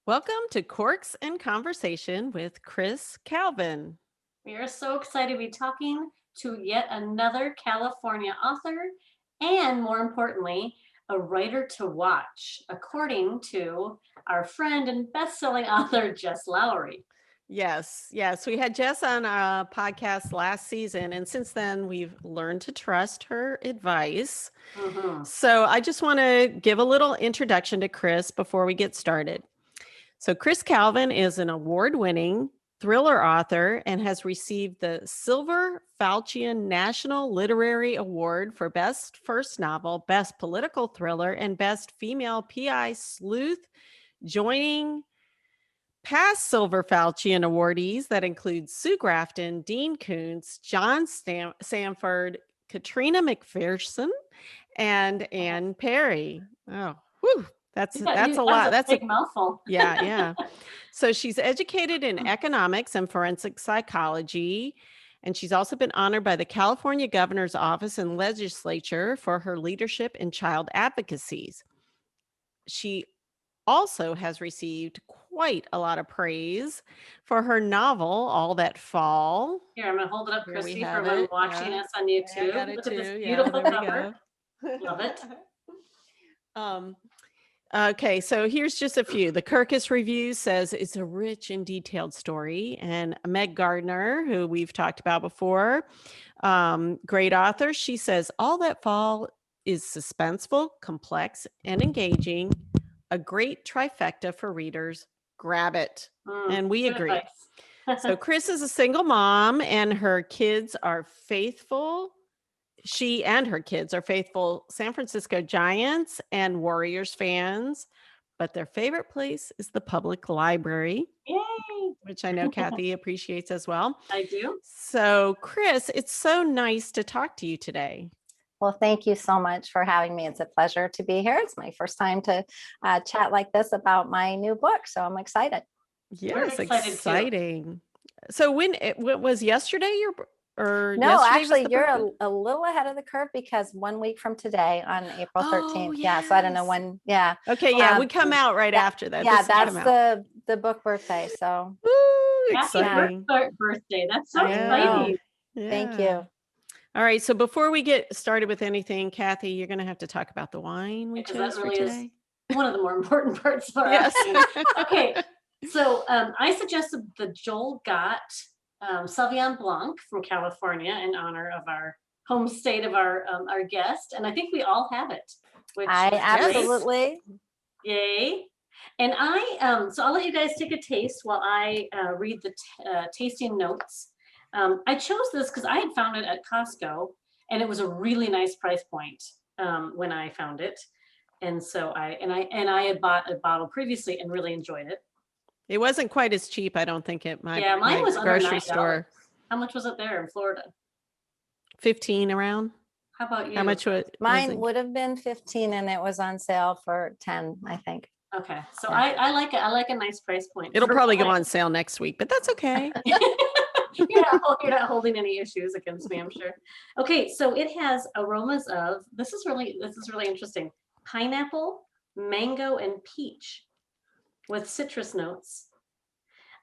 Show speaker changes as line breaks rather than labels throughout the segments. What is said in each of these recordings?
Welcome to Corks and Conversation with Kris Calvin.
We are so excited to be talking to yet another California author and, more importantly, a writer to watch, according to our friend and best-selling author, Jess Lowry.
Yes. We had Jess on our podcast last season, and since then we've learned to trust her advice. So I just want to give a little introduction to Kris before we get started. So Kris Calvin is an award-winning thriller author and has received the Silver Falchion National Literary Award for Best First Novel, Best Political Thriller, and Best Female PI Sleuth, joining past Silver Falchion awardees that include Sue Grafton, Dean Koontz, John Sanford, Katrina McPherson, and Anne Perry. Oh, whew. That's a lot.
That's a big mouthful.
Yeah. So she's educated in economics and forensic psychology, and she's also been honored by the California Governor's Office and Legislature for her leadership in child advocacies. She also has received quite a lot of praise for her novel, All That Fall.
Here, I'm going to hold it up, Christy, for when watching us on YouTube. Look at this beautiful cover. Love it.
Okay, so here's just a few. The Kirkus Review says it's a rich and detailed story. And Meg Gardner, who we've talked about before, great author, she says, All That Fall is suspenseful, complex, and engaging. A great trifecta for readers. Grab it. And we agree. So Kris is a single mom, and her kids are faithful. She and her kids are faithful San Francisco Giants and Warriors fans, but their favorite place is the public library.
Yay!
Which I know Cathi appreciates as well.
I do.
So, Kris, it's so nice to talk to you today.
Well, thank you so much for having me. It's a pleasure to be here. It's my first time to chat like this about my new book, so I'm excited.
Yes, exciting. So when was yesterday
No, actually, you're a little ahead of the curve because 1 week from today on April 13th.
Yes.
Yeah. So I don't know when. Yeah.
Okay. Yeah. We come out right after that.
Yeah. That's the book birthday. So
exciting.
Birthday. That's so exciting.
Yeah. Thank you.
All right. So before we get started with anything, Cathi, you're going to have to talk about the wine we chose for today.
Is one of the more important parts of our Okay. So I suggested the Joel Gott Sauvignon Blanc from California in honor of our home state of our guest, and I think we all have it.
Which I absolutely.
Yay! And so I'll let you guys take a taste while I read the tasting notes. I chose this because I had found it at Costco, and it was a really nice price point when I found it, and so I had bought a bottle previously and really enjoyed it.
It wasn't quite as cheap, I don't think, at my
was
grocery store.
How much was it there in Florida?
15 around.
How about you?
How much was
mine? Would have been 15, and it was on sale for 10, I think.
Okay, so yeah. I like it. I like a nice price point.
It'll probably go on sale next week, but that's okay.
You're not holding any issues against me, I'm sure. Okay, so it has aromas of this is really interesting. Pineapple, mango, and peach, with citrus notes.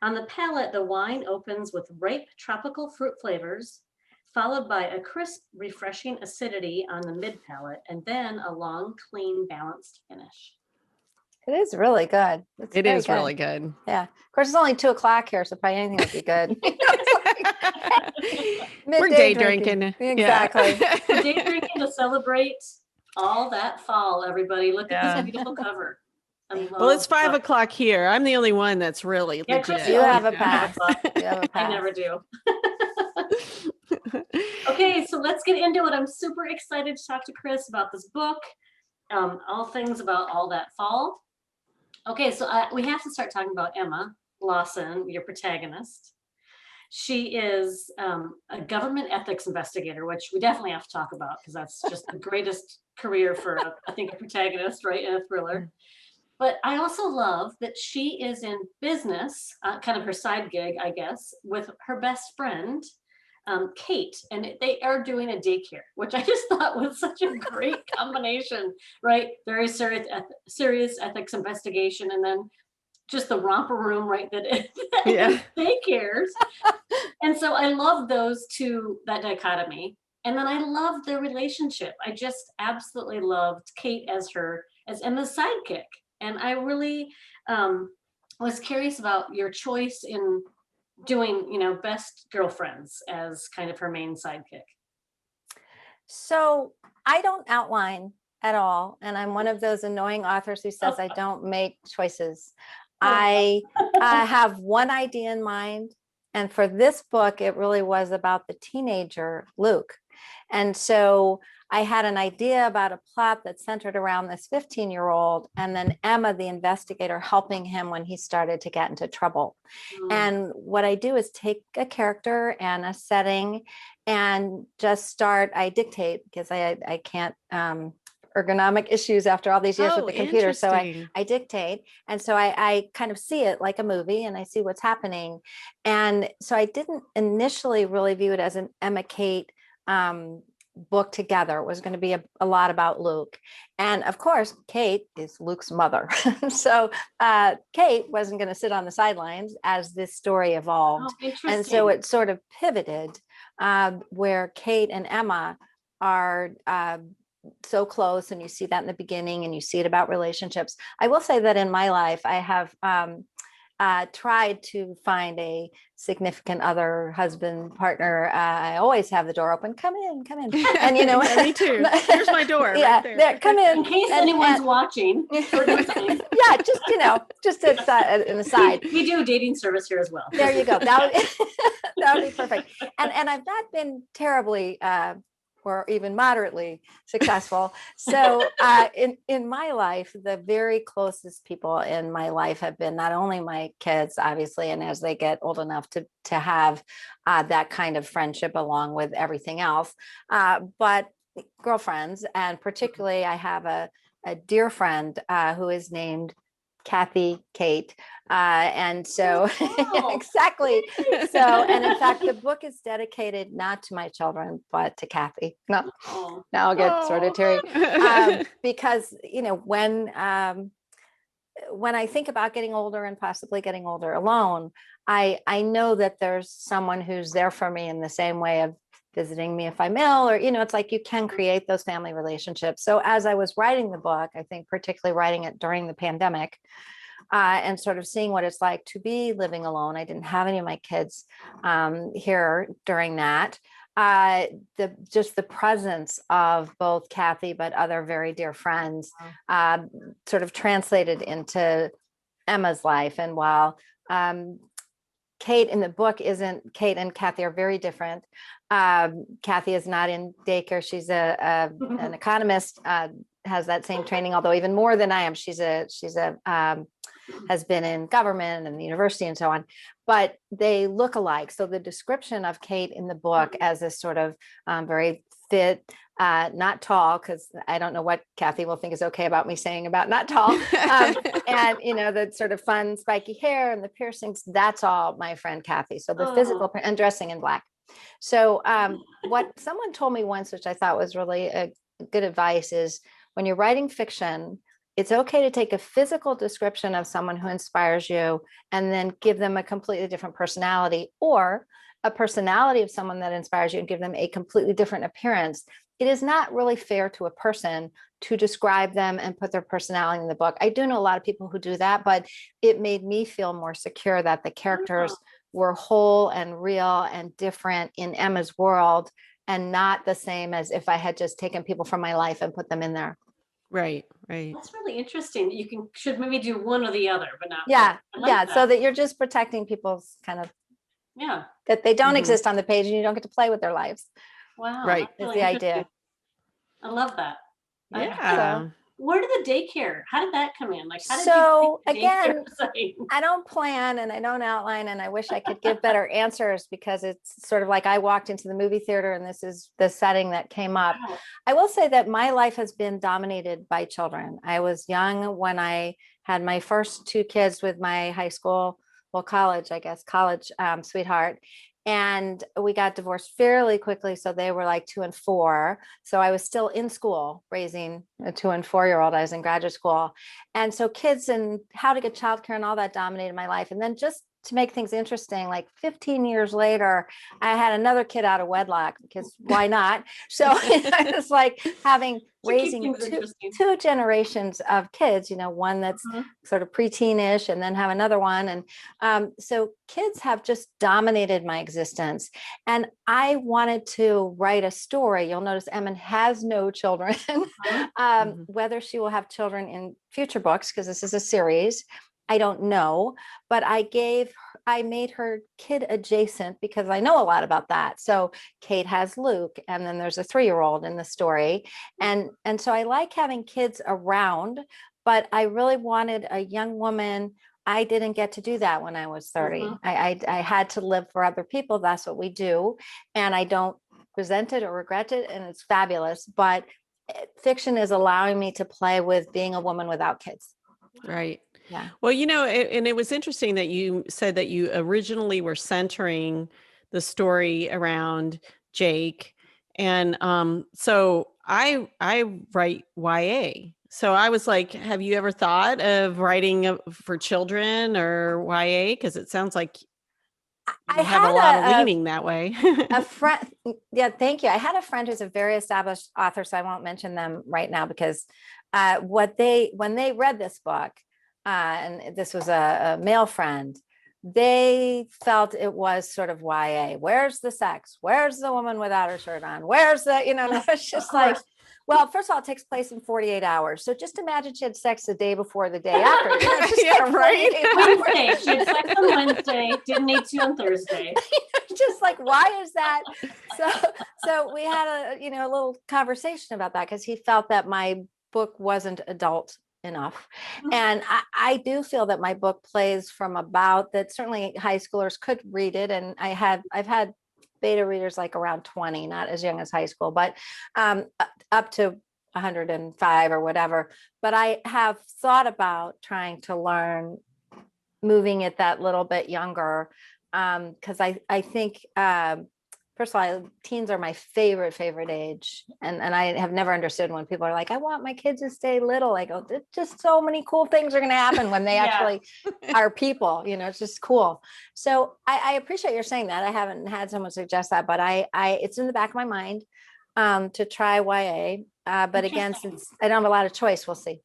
On the palate, the wine opens with ripe tropical fruit flavors, followed by a crisp, refreshing acidity on the mid palate, and then a long, clean, balanced finish.
It is really good.
It is really good.
Yeah. Of course, it's only 2:00 here, so probably anything would be good.
We're day drinking.
Exactly.
Yeah. Day drinking to celebrate all that fall, everybody. Look at this beautiful cover.
Well, it's 5:00 here. I'm the only one that's really legit.
Chris, you have a pass.
I never do. Okay, so let's get into it. I'm super excited to talk to Kris about this book, all things about All That Fall. Okay, so we have to start talking about Emma Lawson, your protagonist. She is a government ethics investigator, which we definitely have to talk about because that's just the greatest career for, a protagonist, right, in a thriller. But I also love that she is in business, kind of her side gig, I guess, with her best friend, Kate, and they are doing a daycare, which I just thought was such a great combination, right? Very serious ethics investigation, and then just the romper room, right? That
Yeah.
daycares. And so I love those two, that dichotomy. And then I love their relationship. I just absolutely loved Kate as Emma's sidekick. And I really was curious about your choice in doing, best girlfriends as kind of her main sidekick.
So I don't outline at all. And I'm one of those annoying authors who says I don't make choices. I have one idea in mind. And for this book, it really was about the teenager, Luke. And so I had an idea about a plot that centered around this 15-year-old, and then Emma, the investigator, helping him when he started to get into trouble. And what I do is take a character and a setting and just I dictate, because I can't, ergonomic issues after all these years with the computer. So I dictate. And so I kind of see it like a movie, and I see what's happening. And so I didn't initially really view it as an Emma Kate book together. It was going to be a lot about Luke. And of course, Kate is Luke's mother. So Kate wasn't going to sit on the sidelines as this story evolved. And so it sort of pivoted where Kate and Emma are so close, and you see that in the beginning, and you see it about relationships. I will say that in my life, I have tried to find a significant other, husband, partner. I always have the door open. Come in. And yeah,
me too. Here's my door.
Yeah,
right there.
come in.
In case anyone's watching.
Yeah, just an aside.
We do a dating service here as well.
There you go. That would be perfect. And I've not been terribly or even moderately successful. So in my life, the very closest people in my life have been not only my kids, obviously, and as they get old enough to have that kind of friendship along with everything else, but girlfriends. And particularly, I have a dear friend who is named Cathi Kate. And so exactly. So, and in fact, the book is dedicated not to my children, but to Cathi. No, now I'll get sort of teary. Because, when I think about getting older and possibly getting older alone, I know that there's someone who's there for me in the same way of visiting me if I'm ill, or, it's like you can create those family relationships. So as I was writing the book, I think particularly writing it during the pandemic, and sort of seeing what it's like to be living alone. I didn't have any of my kids here during that. Just the presence of both Cathi, but other very dear friends, sort of translated into Emma's life. And while Kate in the book Kate and Cathi are very different. Cathi is not in daycare. She's an economist, has that same training, although even more than I am. She's has been in government and the university and so on, but they look alike. So the description of Kate in the book as a sort of very fit, not tall, because I don't know what Cathi will think is okay about me saying about not tall, and the sort of fun spiky hair and the piercings, that's all my friend Cathi. So the physical and dressing in black. So what someone told me once, which I thought was really a good advice, is when you're writing fiction, it's okay to take a physical description of someone who inspires you and then give them a completely different personality, or a personality of someone that inspires you and give them a completely different appearance. It is not really fair to a person to describe them and put their personality in the book. I do know a lot of people who do that, but it made me feel more secure that the characters were whole and real and different in Emma's world, and not the same as if I had just taken people from my life and put them in there.
Right.
That's really interesting. You should maybe do one or the other, but not.
Yeah. So that you're just protecting people's kind of, that they don't exist on the page and you don't get to play with their lives.
Wow.
Right.
Is the idea.
I love that.
Yeah.
Where did the daycare? How did that come in? Like, how did
so
you
again, I don't plan and I don't outline, and I wish I could give better answers, because it's sort of like I walked into the movie theater and this is the setting that came up.
Wow.
I will say that my life has been dominated by children. I was young when I had my first two kids with my college sweetheart. And we got divorced fairly quickly. So they were like 2 and 4. So I was still in school raising a 2 and 4-year-old. I was in graduate school. And so kids and how to get childcare and all that dominated my life. And then just to make things interesting, like 15 years later, I had another kid out of wedlock, because why not? So I was like raising two generations of kids, one that's sort of preteenish and then have another one. And so kids have just dominated my existence. And I wanted to write a story. You'll notice Emma has no children, whether she will have children in future books, because this is a series, I don't know, but I made her kid adjacent because I know a lot about that. So Kate has Luke, and then there's a 3-year-old in the story. And so I like having kids around, but I really wanted a young woman. I didn't get to do that when I was 30. I had to live for other people. That's what we do. And I don't resent it or regret it. And it's fabulous. But fiction is allowing me to play with being a woman without kids.
Right.
Yeah.
Well, and it was interesting that you said that you originally were centering the story around Jake. And so I write YA. So I was like, have you ever thought of writing for children or YA? Because it sounds like you have a lot of leaning that way.
A friend, yeah, thank you. I had a friend who's a very established author, so I won't mention them right now, because when they read this book, and this was a male friend, they felt it was sort of YA. Where's the sex? Where's the woman without her shirt on? Where's the, it's just like, well, first of all, it takes place in 48 hours. So just imagine she had sex the day before, the day after.
Yeah, right. Wednesday. She had sex on Wednesday, didn't need to on Thursday.
Just like, why is that? So we had a little conversation about that, because he felt that my book wasn't adult enough. And I do feel that my book plays from about that. Certainly high schoolers could read it. And I've had beta readers like around 20, not as young as high school, but up to 105 or whatever. But I have thought about trying to learn moving it that little bit younger. Because I think, first of all, teens are my favorite age. And I have never understood when people are like, I want my kids to stay little. I go, just so many cool things are going to happen when they actually are people, it's just cool. So I appreciate your saying that. I haven't had someone suggest that, but it's in the back of my mind to try YA. But again, since I don't have a lot of choice, we'll see.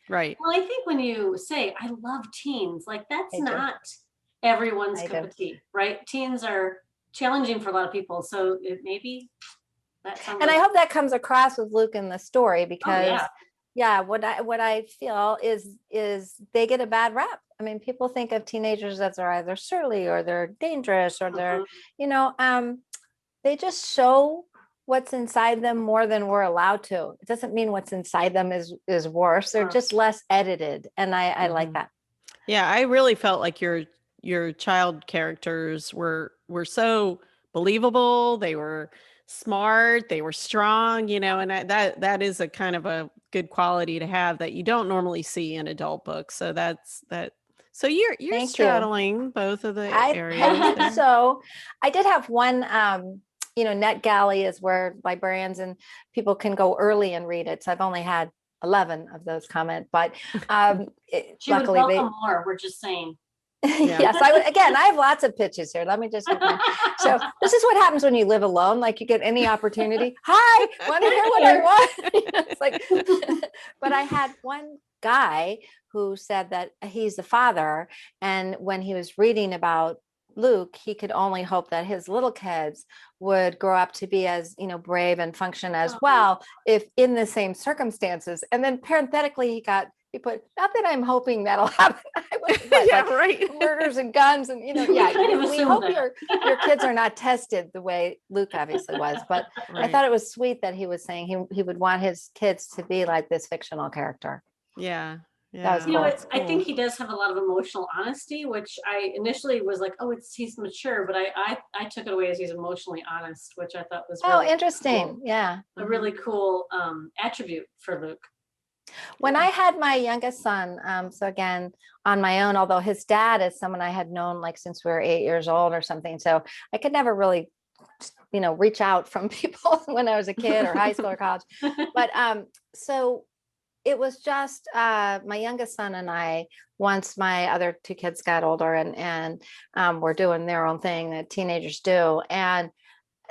Right.
Well, I think when you say, I love teens, like that's not everyone's cup of tea, right? Teens are challenging for a lot of people, so maybe that sounds.
And I hope that comes across with Luke in the story, because what I feel is they get a bad rap. I mean, people think of teenagers as they're either surly or they're dangerous or they're they just show what's inside them more than we're allowed to. It doesn't mean what's inside them is worse. They're just less edited, and I like that.
Yeah, I really felt like your child characters were so believable. They were smart, they were strong, and that is a kind of a good quality to have that you don't normally see in adult books. So that's that. So you're straddling both of the areas.
I think so. I did have one, NetGalley is where librarians and people can go early and read it. So I've only had 11 of those comment, but
luckily would welcome more. We're just saying.
Yes, I have lots of pitches here. Let me just so this is what happens when you live alone. Like, you get any opportunity. Hi, want to hear what I want? It's like, but I had one guy who said that he's the father, and when he was reading about Luke, he could only hope that his little kids would grow up to be as, brave and function as well, if in the same circumstances. And then parenthetically, he put, not that I'm hoping that'll happen. Right. Murders and guns and, we hope your kids are not tested the way Luke obviously was. But I thought it was sweet that he was saying he would want his kids to be like this fictional character.
Yeah.
Yeah. Cool. I think he does have a lot of emotional honesty, which I initially was like, he's mature, but I took it away as he's emotionally honest, which I thought was really
interesting.
Cool.
Yeah.
A really cool attribute for Luke.
When I had my youngest son, so again, on my own, although his dad is someone I had known like since we were 8 years old or something. So I could never really, reach out from people when I was a kid or high school or college. But so it was just my youngest son and I, once my other two kids got older and were doing their own thing that teenagers do. And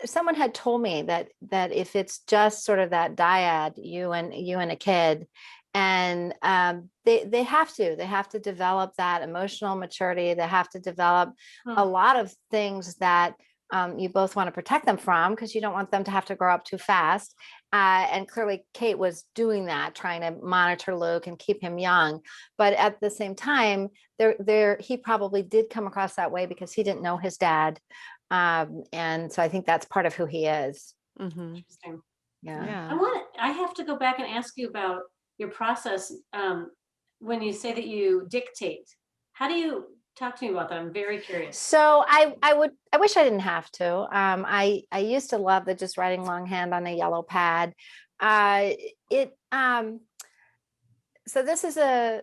someone had told me that if it's just sort of that dyad, you and a kid, and they have to develop that emotional maturity. They have to develop a lot of things that you both want to protect them from, because you don't want them to have to grow up too fast. And clearly Kate was doing that, trying to monitor Luke and keep him young. But at the same time, he probably did come across that way because he didn't know his dad. And so I think that's part of who he is.
Interesting.
Yeah.
I have to go back and ask you about your process. When you say that you dictate, how do you talk to me about that? I'm very curious.
So I wish I didn't have to. I used to love just writing longhand on a yellow pad. So this is a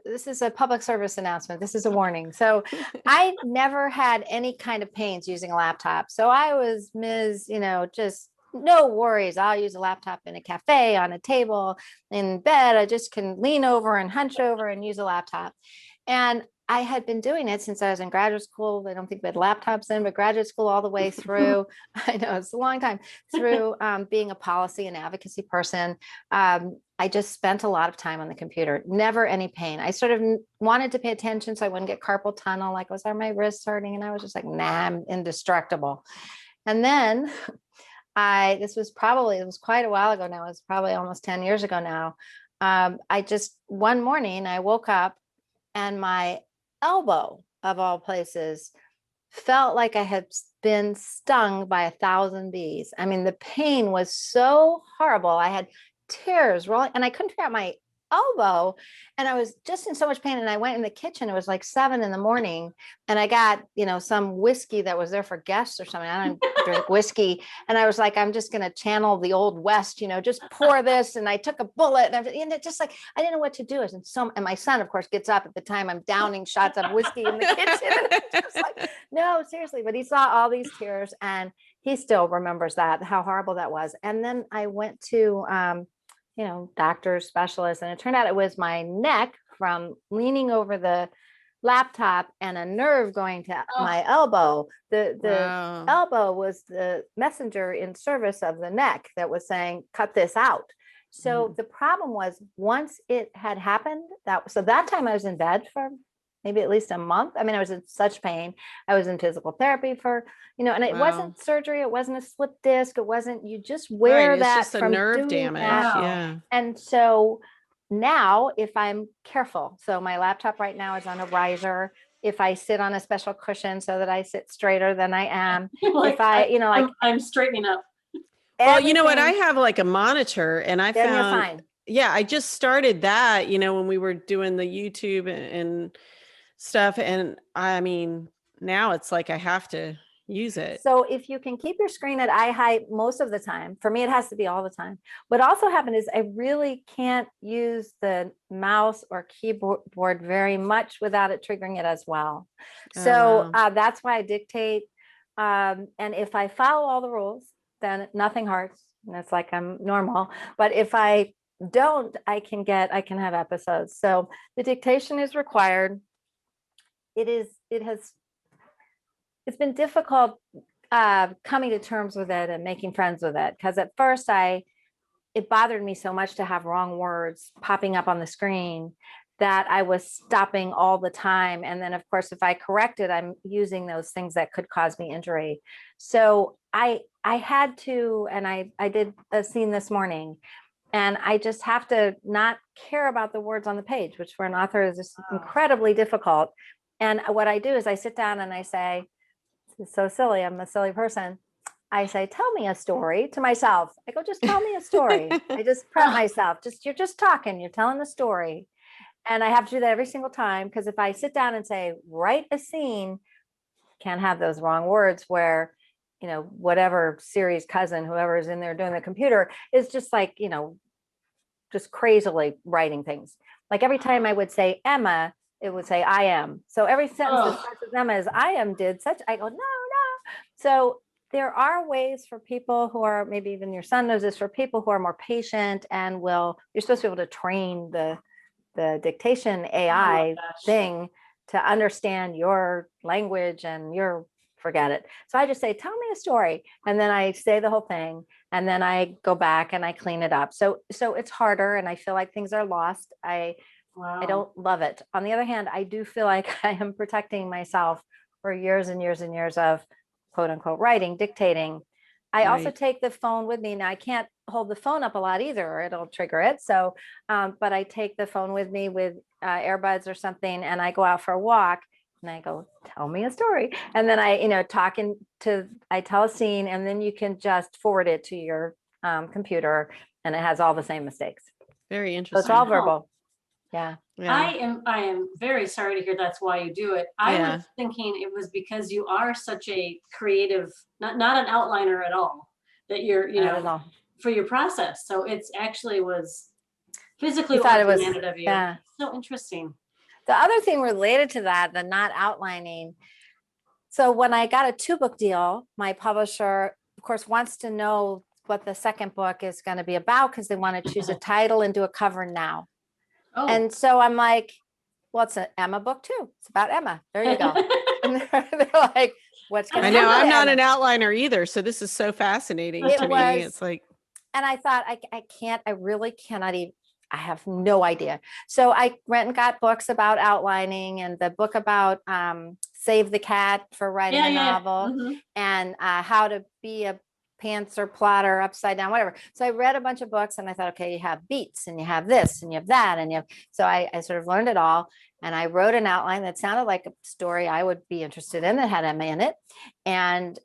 public service announcement. This is a warning. So I never had any kind of pains using a laptop. So I was Ms., just no worries. I'll use a laptop in a cafe, on a table, in bed. I just can lean over and hunch over and use a laptop. And I had been doing it since I was in graduate school. I don't think we had laptops then, but graduate school all the way through. I know it's a long time through being a policy and advocacy person. I just spent a lot of time on the computer, never any pain. I sort of wanted to pay attention so I wouldn't get carpal tunnel, like, are my wrists hurting? And I was just like, nah, I'm indestructible. And then it was quite a while ago now. It was probably almost 10 years ago now. One morning I woke up and my elbow, of all places, felt like I had been stung by 1,000 bees. I mean, the pain was so horrible. I had tears rolling and I couldn't figure out my elbow, and I was just in so much pain. And I went in the kitchen. It was like 7 a.m. and I got, some whiskey that was there for guests or something. I don't drink whiskey. And I was like, I'm just going to channel the old West, just pour this. And I took a bullet and it just like, I didn't know what to do. And my son, of course, gets up at the time I'm downing shots of whiskey in the kitchen. And I'm just like, no, seriously. But he saw all these tears and he still remembers how horrible that was. And then I went to, doctors, specialists, and it turned out it was my neck from leaning over the laptop and a nerve going to my elbow. The
Wow.
elbow was the messenger in service of the neck that was saying, cut this out. So the problem was, once it had happened, that time I was in bed for maybe at least a month. I mean, I was in such pain. I was in physical therapy for, and it wasn't surgery. It wasn't a slip disc. It wasn't, you just wear
Right, it's
that
just a
from
nerve
doing
damage.
that.
Yeah.
And so now if I'm careful, so my laptop right now is on a riser. If I sit on a special cushion so that I sit straighter than I am,
I'm straightening up.
Well, you know what? I have like a monitor, and I
then
found,
you're fine.
Yeah, I just started that, when we were doing the YouTube and stuff. And I mean, now it's like I have to use it.
So if you can keep your screen at eye height most of the time, for me, it has to be all the time. What also happened is I really can't use the mouse or keyboard very much without it triggering it as well. So that's why I dictate. And if I follow all the rules, then nothing hurts. And it's like I'm normal. But if I don't, I can have episodes. So the dictation is required. It's been difficult coming to terms with it and making friends with it, because at first it bothered me so much to have wrong words popping up on the screen that I was stopping all the time. And then of course, if I correct it, I'm using those things that could cause me injury. So I had to, and I did a scene this morning, and I just have to not care about the words on the page, which for an author is just incredibly difficult. And what I do is I sit down and I say, it's so silly, I'm a silly person. I say, tell me a story to myself. I go, just tell me a story. I just prep myself. You're just talking, you're telling a story. And I have to do that every single time, because if I sit down and say, write a scene, can't have those wrong words where, whatever Siri's cousin, whoever is in there doing the computer, is just like, just crazily writing things. Like every time I would say Emma, it would say I am. So every sentence that starts with Emma is I am did such, I go, no. So there are ways for people who are, maybe even your son knows this, for people who are more patient and you're supposed to be able to train the dictation AI thing to understand your language and forget it. So I just say, tell me a story. And then I say the whole thing. And then I go back and I clean it up. So it's harder. And I feel like things are lost. I don't love it. On the other hand, I do feel like I am protecting myself for years and years and years of quote unquote writing, dictating. I also take the phone with me. Now I can't hold the phone up a lot either, or it'll trigger it. So, but I take the phone with me with earbuds or something, and I go out for a walk and I go, tell me a story. And then I tell a scene, and then you can just forward it to your computer and it has all the same mistakes.
Very
So
interesting.
it's all verbal. Yeah.
I am very sorry to hear that's why you do it. I was thinking it was because you are such a creative, not an outliner at all, that you're, for your process. So it's actually was physically what demanded of you.
Yeah.
So interesting.
The other thing related to that, the not outlining. So when I got a 2-book deal, my publisher, of course, wants to know what the second book is going to be about because they want to choose a title and do a cover now. Oh. And so I'm like, well, it's an Emma book too. It's about Emma. There you go. And they're like, what's going to happen?
I know I'm not an outliner either. So this is so fascinating to me. It's like,
and I thought, I really cannot even, I have no idea. So I went and got books about outlining and the book about Save the Cat for writing a novel and how to be a pantser plotter upside down, whatever. So I read a bunch of books and I thought, okay, you have beats and you have this and you have that. And so I sort of learned it all. And I wrote an outline that sounded like a story I would be interested in that had Emma in it. And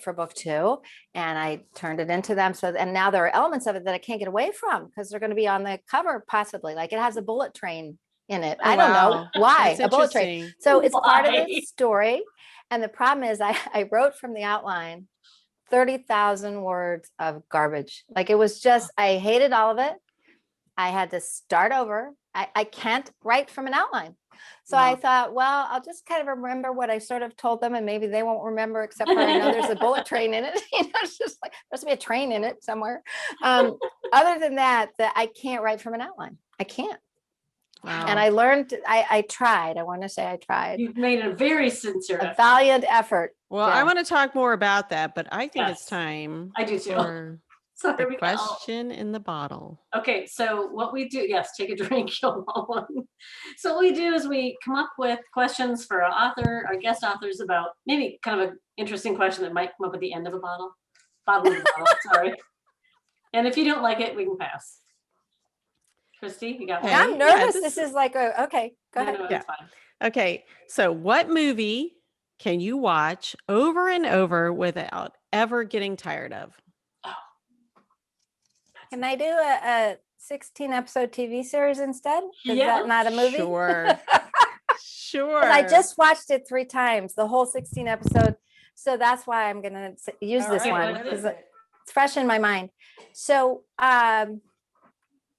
for book 2, and I turned it into them. So, and now there are elements of it that I can't get away from because they're going to be on the cover, possibly. Like it has a bullet train in it. I don't know why. A bullet train. So it's part of the story. And the problem is I wrote from the outline 30,000 words of garbage. Like it was just, I hated all of it. I had to start over. I can't write from an outline. So I thought, well, I'll just kind of remember what I sort of told them and maybe they won't remember except for I know there's a bullet train in it. It's just like, there's be a train in it somewhere. Other than that I can't write from an outline. I can't. Wow. And I learned, I tried. I want to say I tried.
You've made a very sincere
effort. Valiant effort.
Well, I want to talk more about that, but I think it's time.
I do too.
So the question in the bottle.
Okay, so what we do, take a drink, you'll want one. So what we do is we come up with questions for our guest authors about maybe kind of an interesting question that might come up at the end of a bottle. Sorry. And if you don't like it, we can pass. Christy, you got one?
I'm nervous. This is like, okay, go ahead.
No, fine.
Okay, so what movie can you watch over and over without ever getting tired of?
Can I do a 16-episode TV series instead? Is that not a movie?
Sure. Sure.
I just watched it 3 times, the whole 16 episode. So that's why I'm going to use this one because it's fresh in my mind. So I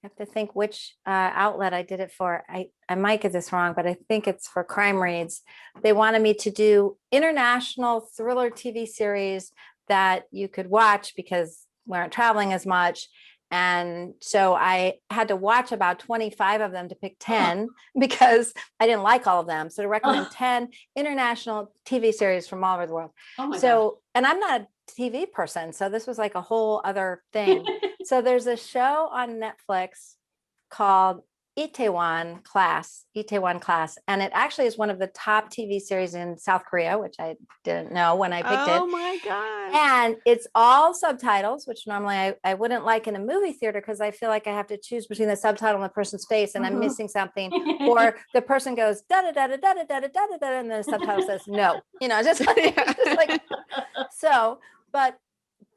have to think which outlet I did it for. I might get this wrong, but I think it's for Crime Reads. They wanted me to do international thriller TV series that you could watch because we aren't traveling as much. And so I had to watch about 25 of them to pick 10 because I didn't like all of them. So to recommend 10 international TV series from all over the world. God. And I'm not a TV person. So this was like a whole other thing. So there's a show on Netflix called Itaewon Class. And it actually is one of the top TV series in South Korea, which I didn't know when I picked it.
Oh my God.
And it's all subtitles, which normally I wouldn't like in a movie theater because I feel like I have to choose between the subtitle and the person's face and I'm missing something. Or the person goes da da da da da da da da da da and the subtitle says no. Just like so, but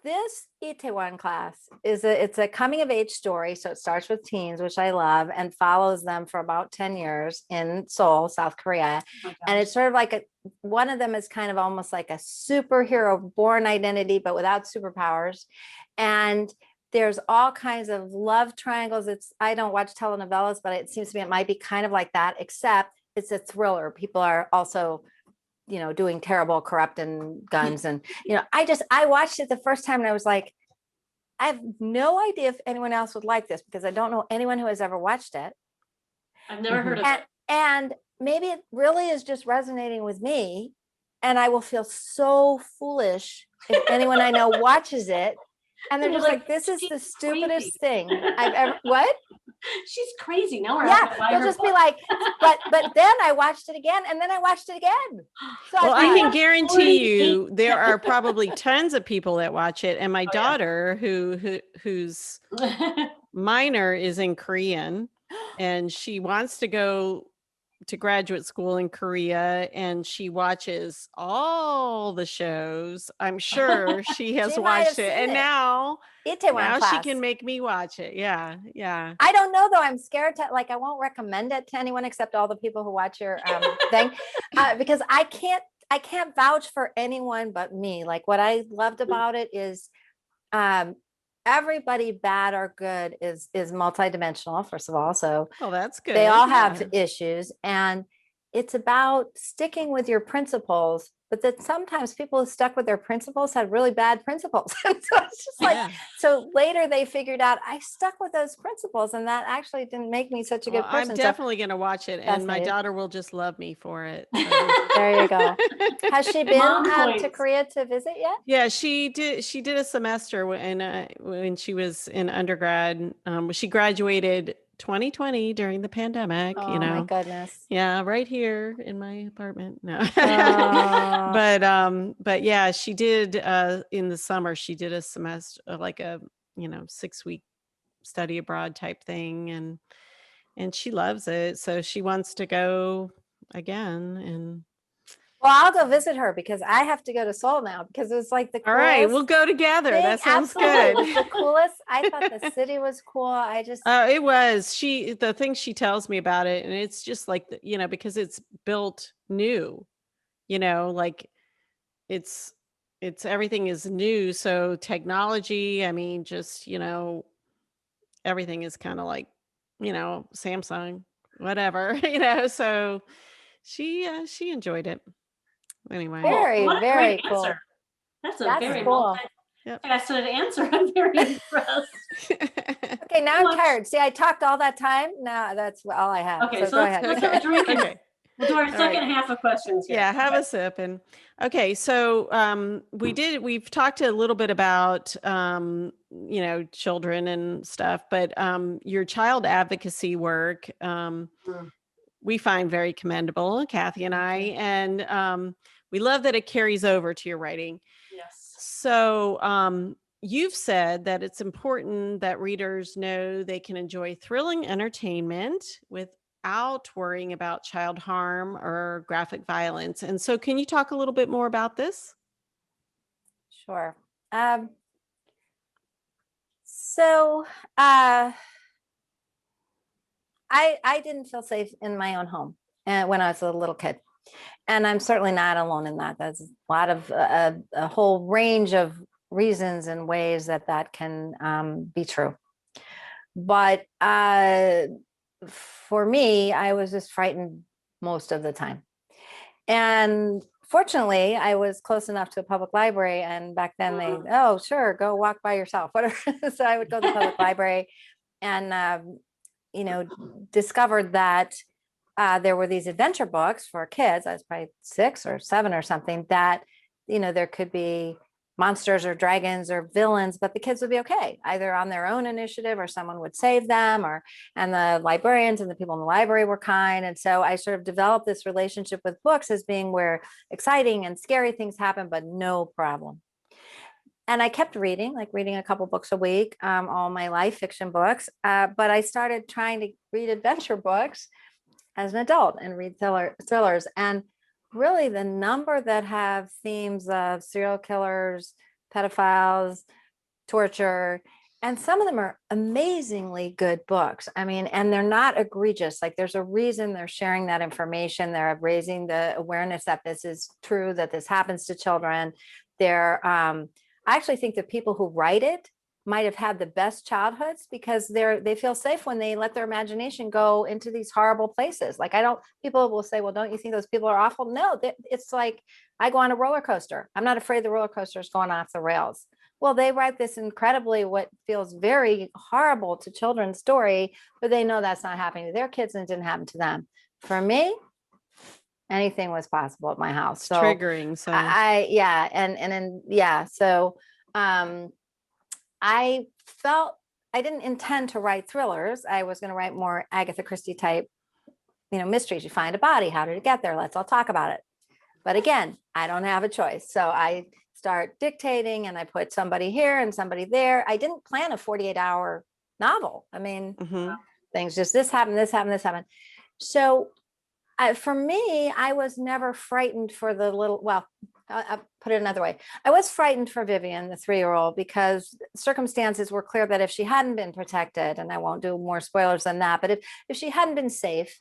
this Itaewon Class it's a coming of age story. So it starts with teens, which I love, and follows them for about 10 years in Seoul, South Korea. And it's sort of like one of them is kind of almost like a superhero born identity, but without superpowers. And There's all kinds of love triangles. I don't watch telenovelas, but it seems to me it might be kind of like that, except it's a thriller. People are also, doing terrible, corrupt and guns. And, I watched it the first time and I was like, I have no idea if anyone else would like this because I don't know anyone who has ever watched it.
I've never heard of it.
And maybe it really is just resonating with me. And I will feel so foolish if anyone I know watches it. And they're just like, this is the stupidest thing I've ever, what?
She's crazy. Now we're
they'll just be like, but then I watched it again and then I watched it again. So
well, I can guarantee you there are probably tons of people that watch it. And my daughter whose minor is in Korean and she wants to go to graduate school in Korea and she watches all the shows. I'm sure she has watched it. And now she can make me watch it. Yeah.
I don't know though. I'm scared to I won't recommend it to anyone except all the people who watch your thing because I can't vouch for anyone but me. Like what I loved about it is everybody bad or good is multidimensional, first of all. So
that's good.
They all have issues and it's about sticking with your principles, but that sometimes people who stuck with their principles had really bad principles. And so it's just so later they figured out I stuck with those principles and that actually didn't make me such a good person.
I'm definitely going to watch it and my daughter will just love me for it. So.
There you go. Has she been to Korea to visit yet?
Yeah, she did a semester when she was in undergrad. She graduated 2020 during the pandemic.
Oh my goodness.
Yeah, right here in my apartment. No, but yeah, she did in the summer. She did a semester, like a 6-week study abroad type thing, and she loves it. So she wants to go again. And
well, I'll go visit her because I have to go to Seoul now because it was like the coolest.
All right, we'll go together. That sounds good.
It was the coolest. I thought the city was cool.
It was. The thing she tells me about it, and it's just like because it's built new, like it's everything is new. So technology, I mean, just everything is kind of like Samsung, whatever, So she enjoyed it. Anyway,
very cool.
That's very cool. Multifaceted answer. I'm very impressed.
Okay, now I'm tired. See, I talked all that time. Now that's all I have.
Okay, so let's start drinking. Okay. We'll do our second half of questions here.
Yeah, have a sip. And okay, so we've talked a little bit about children and stuff, but your child advocacy work we find very commendable, Cathi and I, and we love that it carries over to your writing.
Yes.
So you've said that it's important that readers know they can enjoy thrilling entertainment without worrying about child harm or graphic violence. And so can you talk a little bit more about this?
Sure. I didn't feel safe in my own home when I was a little kid. And I'm certainly not alone in that. There's a lot of a whole range of reasons and ways that can be true. But for me, I was just frightened most of the time. And fortunately, I was close enough to a public library. And back then oh, sure, go walk by yourself, whatever. So I would go to the public library and, discovered that there were these adventure books for kids. I was probably 6 or 7 or something that, there could be monsters or dragons or villains, but the kids would be okay, either on their own initiative or someone would save them and the librarians and the people in the library were kind. And so I sort of developed this relationship with books as being where exciting and scary things happen, but no problem. And I kept reading a couple books a week, all my life, fiction books. But I started trying to read adventure books as an adult and read thrillers. And really the number that have themes of serial killers, pedophiles, torture, and some of them are amazingly good books. I mean, and they're not egregious. Like there's a reason they're sharing that information. They're raising the awareness that this is true, that this happens to children. I actually think the people who write it might have had the best childhoods because they feel safe when they let their imagination go into these horrible places. Like people will say, well, don't you think those people are awful? No, it's like I go on a roller coaster. I'm not afraid the roller coaster is going off the rails. Well, they write this incredibly, what feels very horrible to children's story, but they know that's not happening to their kids and it didn't happen to them. For me, anything was possible at my house. So
triggering. So
so I felt I didn't intend to write thrillers. I was going to write more Agatha Christie type, mysteries. You find a body. How did it get there? Let's all talk about it. But again, I don't have a choice. So I start dictating and I put somebody here and somebody there. I didn't plan a 48-hour novel. I mean, things just this happened. So for me, I was never frightened for the little, I'll put it another way. I was frightened for Vivian, the 3-year-old, because circumstances were clear that if she hadn't been protected, and I won't do more spoilers than that, but if she hadn't been safe,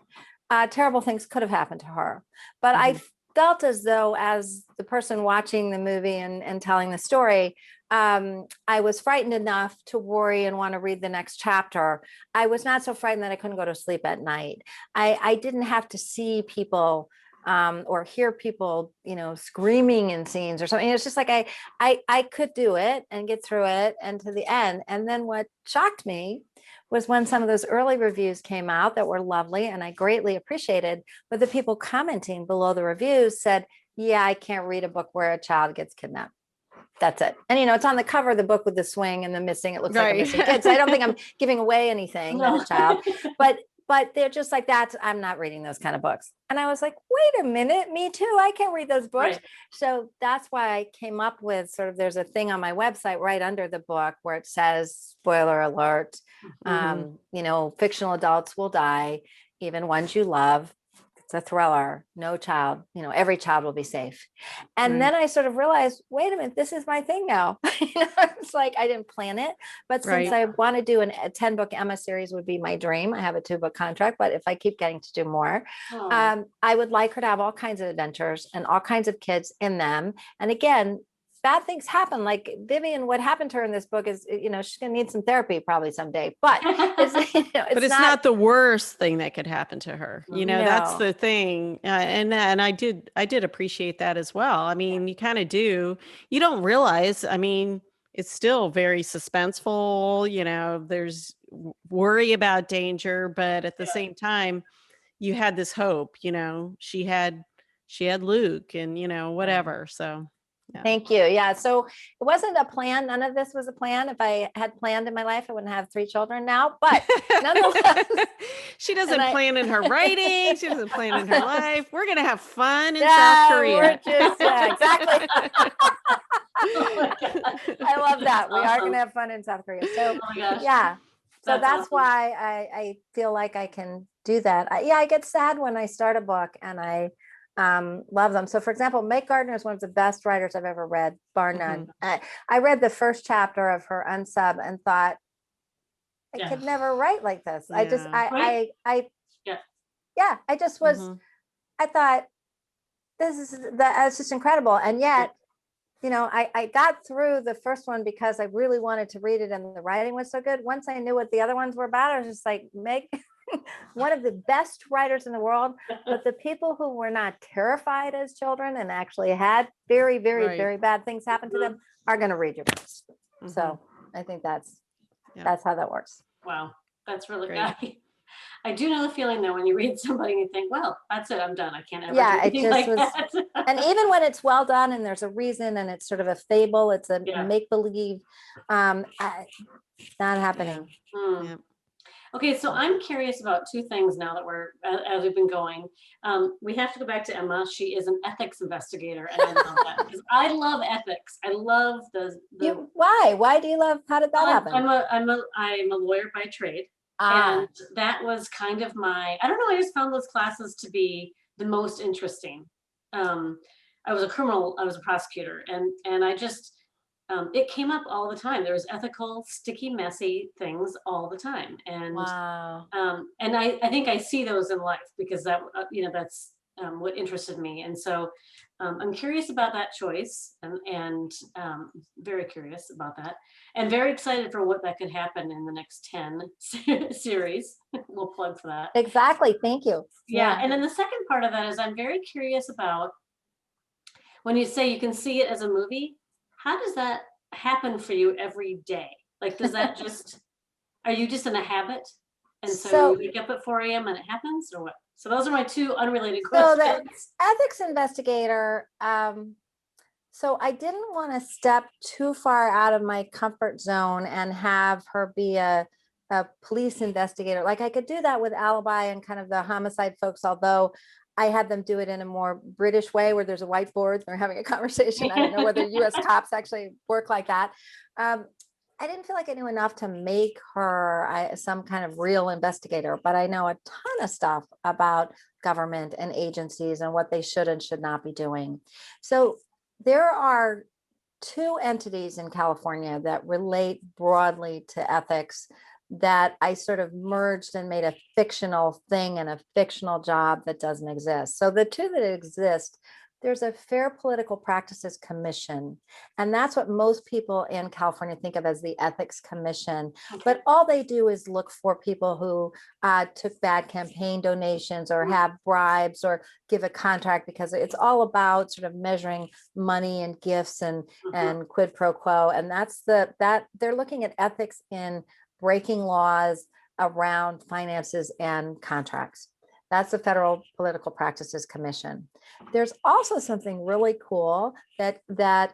terrible things could have happened to her. But I felt as though, as the person watching the movie and telling the story, I was frightened enough to worry and want to read the next chapter. I was not so frightened that I couldn't go to sleep at night. I didn't have to see people or hear people, screaming in scenes or something. It's just like I could do it and get through it and to the end. And then what shocked me was when some of those early reviews came out that were lovely and I greatly appreciated, but the people commenting below the reviews said, yeah, I can't read a book where a child gets kidnapped. That's it. And, it's on the cover of the book with the swing and the missing, it looks like a missing kid. So I don't think I'm giving away anything as a child, but they're just like, I'm not reading those kind of books. And I was like, wait a minute, me too. I can read those books. Right. So that's why I came up with there's a thing on my website right under the book where it says, spoiler alert, fictional adults will die, even ones you love. It's a thriller, no child, every child will be safe. And then I sort of realized, wait a minute, this is my thing now. It's like, I didn't plan it, but since I want to do a 10-book Emma series would be my dream. I have a 2-book contract, but if I keep getting to do more, I would like her to have all kinds of adventures and all kinds of kids in them. And again, bad things happen. Like Vivian, what happened to her in this book is, she's going to need some therapy probably someday, but it's
not the worst thing that could happen to her. That's the thing. And I did appreciate that as well. I mean, you kind of do, you don't realize, I mean, it's still very suspenseful, there's worry about danger, but at the same time, you had this hope, she had Luke and, whatever. So. Yeah.
Thank you. Yeah. So it wasn't a plan. None of this was a plan. If I had planned in my life, I wouldn't have 3 children now, but nonetheless.
She doesn't plan in her writing. She doesn't plan in her life. We're going to have fun in South Korea.
Exactly. I love that. We are going to have fun in South Korea. So yeah. So that's why I feel like I can do that. I get sad when I start a book and I love them. So for example, Meg Gardner is one of the best writers I've ever read, bar none. I read the first chapter of her Unsub and thought, I could never write like this. I just was, I thought it's just incredible. And yet, I got through the first one because I really wanted to read it and the writing was so good. Once I knew what the other ones were about, I was just like, Meg, one of the best writers in the world, but the people who were not terrified as children and actually had very, very, very bad things happen to them are going to read your books. So I think that's how that works.
Wow. That's really good. I do know the feeling though, when you read somebody and you think, well, that's it, I'm done. I can't ever do anything like that.
And even when it's well done and there's a reason and it's sort of a fable, it's a make-believe, not happening.
Yeah. Okay, so I'm curious about 2 things now that as we've been going. We have to go back to Emma. She is an ethics investigator, and I love that because I love ethics. I love the
why? Why do you love? How did that happen?
I'm a lawyer by trade, and that was kind of I don't know. I just found those classes to be the most interesting. I was a prosecutor, and I just. It came up all the time. There was ethical, sticky, messy things all the time. And and I think I see those in life because that's what interested me. And so I'm curious about that choice, and very curious about that, and very excited for what that could happen in the next 10 series. We'll plug for that.
Exactly. Thank you.
Yeah. And then the second part of that is I'm very curious about when you say you can see it as a movie, how does that happen for you every day? Like, does that just, are you just in a habit? And so you wake up at 4 a.m. and it happens, or what? So those are my two unrelated
So
questions.
the ethics investigator, so I didn't want to step too far out of my comfort zone and have her be a police investigator. Like I could do that with Alibi and kind of the homicide folks, although I had them do it in a more British way where there's a whiteboard, they're having a conversation. I don't know whether US cops actually work like that. I didn't feel like I knew enough to make her some kind of real investigator, but I know a ton of stuff about government and agencies and what they should and should not be doing. So there are two entities in California that relate broadly to ethics that I sort of merged and made a fictional thing and a fictional job that doesn't exist. So the two that exist, there's a Fair Political Practices Commission, and that's what most people in California think of as the Ethics Commission.
Okay.
But all they do is look for people who took bad campaign donations or have bribes or give a contract, because it's all about sort of measuring money and gifts and quid pro quo. And that's that they're looking at ethics in breaking laws around finances and contracts. That's the Federal Political Practices Commission. There's also something really cool that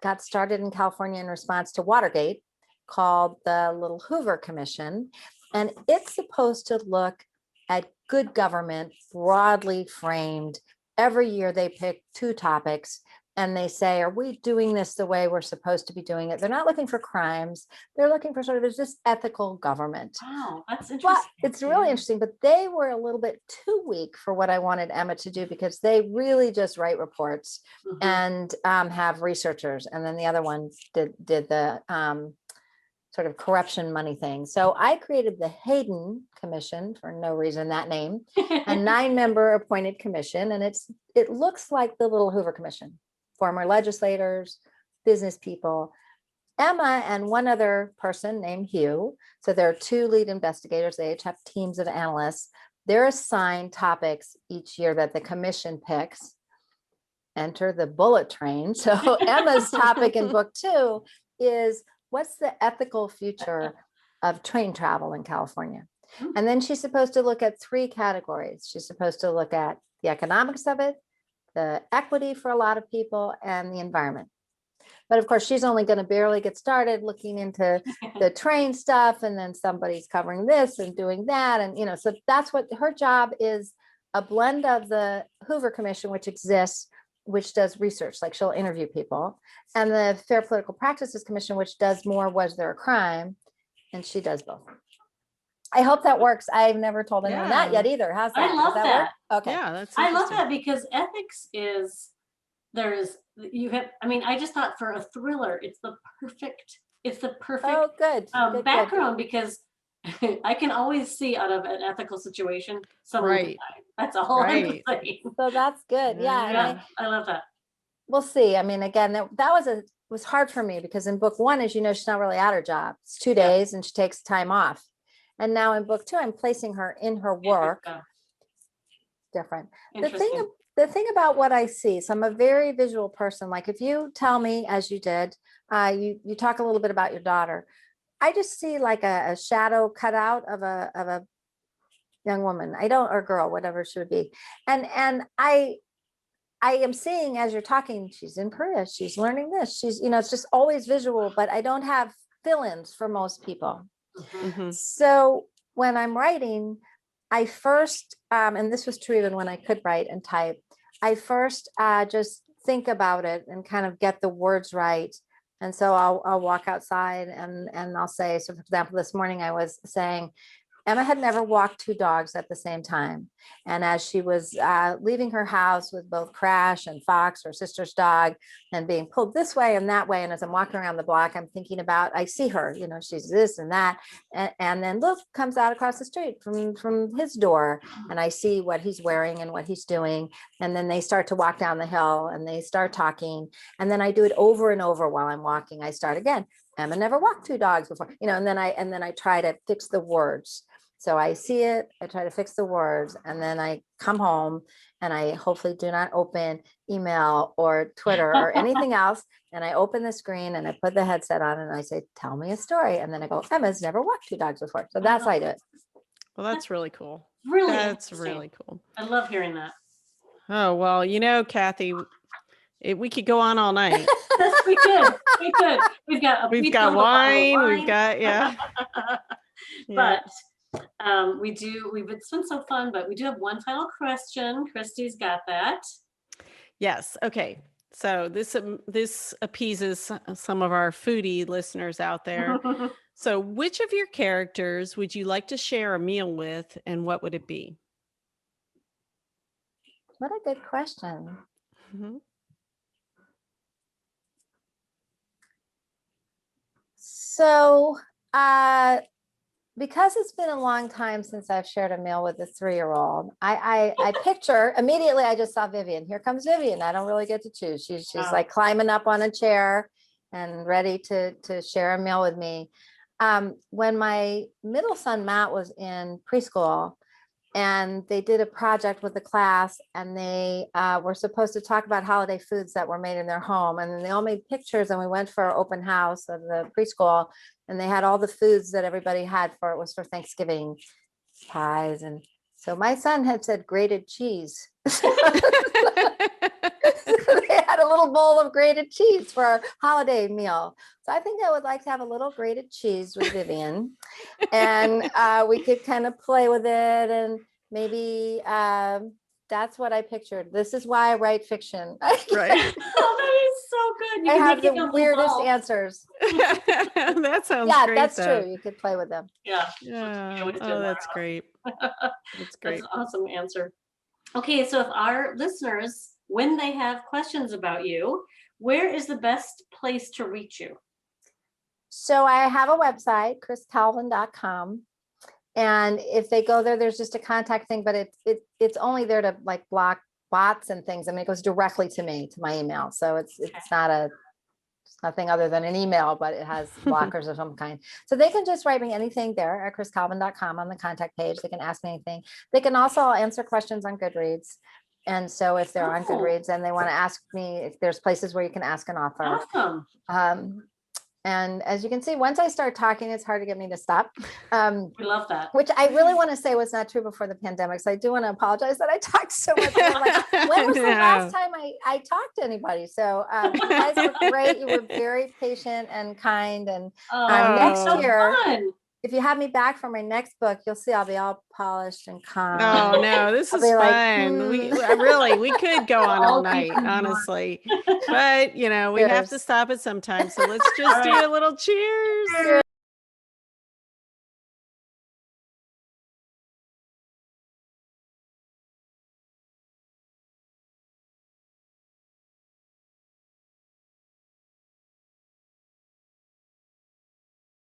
got started in California in response to Watergate called the Little Hoover Commission. And it's supposed to look at good government broadly framed. Every year they pick two topics and they say, are we doing this the way we're supposed to be doing it? They're not looking for crimes. They're looking for sort of just ethical government.
Wow, that's
But
interesting.
it's really interesting, but they were a little bit too weak for what I wanted Emma to do, because they really just write reports and have researchers. And then the other one did the sort of corruption money thing. So I created the Hayden Commission, for no reason, that name, a 9-member appointed commission. And it looks like the Little Hoover Commission. Former legislators, business people, Emma and one other person named Hugh. So there are two lead investigators. They each have teams of analysts. They're assigned topics each year that the commission picks. Enter the bullet train. So Emma's topic in book 2 is, what's the ethical future of train travel in California? And then she's supposed to look at 3 categories. She's supposed to look at the economics of it, the equity for a lot of people, and the environment. But of course, she's only going to barely get started looking into the train stuff, and then somebody's covering this and doing that. And, so that's what her job is, a blend of the Hoover Commission, which exists, which does research, like she'll interview people, and the Fair Political Practices Commission, which does more, was there a crime? And she does both. I hope that works. I've never told anyone that yet either. How's that?
I love
Does
that.
Work? Okay.
Yeah, that's
I love
interesting.
that, because ethics is, I just thought for a thriller, it's the perfect
Oh, good. Good,
background, because I can always see out of an ethical situation, someone could
Right.
die. That's all I'm
Right.
saying.
So that's good. Yeah. And
Yeah, I love that.
we'll see. I mean, again, that was hard for me, because in book 1, as you know, she's not really at her job. It's 2 days and she takes time off. And now in book 2, I'm placing her in her work. Different. The thing about what I see, so I'm a very visual person. Like if you tell me, as you did, you talk a little bit about your daughter, I just see like a shadow cut out of a young woman. Or girl, whatever she would be. And I am seeing, as you're talking, she's in Korea, she's learning this, she's, it's just always visual, but I don't have fill-ins for most people. So when I'm writing, I first, and this was true even when I could write and type, I first just think about it and kind of get the words right. And so I'll walk outside and I'll say, so for example, this morning I was saying, Emma had never walked two dogs at the same time. And as she was leaving her house with both Crash and Fox, her sister's dog, and being pulled this way and that way, and as I'm walking around the block, I'm thinking about, I see her, she's this and that. And then Luke comes out across the street from his door, and I see what he's wearing and what he's doing. And then they start to walk down the hill and they start talking. And then I do it over and over while I'm walking. I start again. Emma never walked two dogs before, and then I try to fix the words. So I see it, I try to fix the words, and then I come home and I hopefully do not open email or Twitter or anything else. And I open the screen and I put the headset on and I say, tell me a story. And then I go, Emma's never walked two dogs before. So that's how I do it.
Well, that's really cool.
Really,
that's really cool.
I love hearing that.
Oh, well, Cathi, we could go on all night.
Yes, we could. We've got
wine. We've got, yeah.
But it's been so fun, but we do have one final question. Christy's got that.
Yes. Okay. So this appeases some of our foodie listeners out there. So which of your characters would you like to share a meal with, and what would it be?
What a good question.
Mm-hmm.
So, because it's been a long time since I've shared a meal with a 3-year-old, I picture immediately, I just saw Vivian. Here comes Vivian. I don't really get to choose. She's like climbing up on a chair and ready to share a meal with me. When my middle son, Matt, was in preschool, and they did a project with the class, and they were supposed to talk about holiday foods that were made in their home. And then they all made pictures, and we went for an open house of the preschool, and they had all the foods that everybody had it was for Thanksgiving, pies. And so my son had said grated cheese. So they had a little bowl of grated cheese for our holiday meal. So I think I would like to have a little grated cheese with Vivian, and we could kind of play with it, and maybe that's what I pictured. This is why I write fiction.
Right.
Oh, that is so good.
I have the weirdest answers.
That sounds great.
That's true. You could play with them.
Yeah.
Oh, that's great. That's great.
That's an awesome answer. Okay, so if our listeners, when they have questions about you, where is the best place to reach you?
So I have a website, kriscalvin.com. And if they go there, there's just a contact thing, but it's only there to like block bots and things. I mean, it goes directly to me, to my email. So it's nothing other than an email, but it has blockers of some kind. So they can just write me anything there at kriscalvin.com on the contact page. They can ask me anything. They can also answer questions on Goodreads. And so if they're on Goodreads and they want to ask me, if there's places where you can ask an author.
Awesome.
And as you can see, once I start talking, it's hard to get me to stop.
We love that.
Which I really want to say was not true before the pandemic. So I do want to apologize that I talked so much. I'm like, when was the last time I talked to anybody? So you guys were great. You were very patient and kind. And next year, if you have me back for my next book, you'll see I'll be all polished and calm.
Oh no, this is fun. We could go on all night, honestly. But we have to stop it sometime. So let's just do a little cheers.